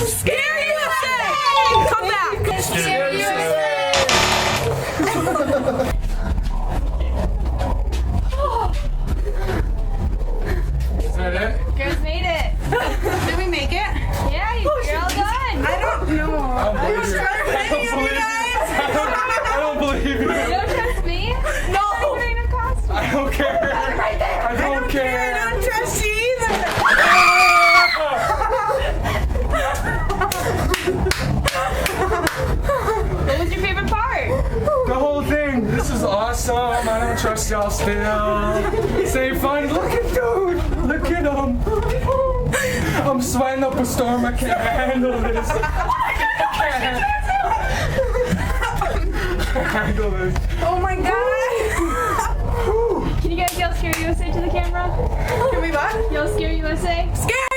Scare USA! Come back! Scare USA! Is that it? You guys made it. Did we make it? Yeah, you're all done. I don't know. I don't believe you. I don't believe you. You don't trust me? No! I'm wearing a costume. I don't care. Right there! I don't care. I don't trust you either! What was your favorite part? The whole thing. This is awesome. I don't trust y'all still. Save fun. Look at dude. Look at him. I'm sweating up a storm. I can't handle this. I can't handle this. Oh my god! Can you guys yell Scare USA to the camera? Can we what? Yell Scare USA. Scare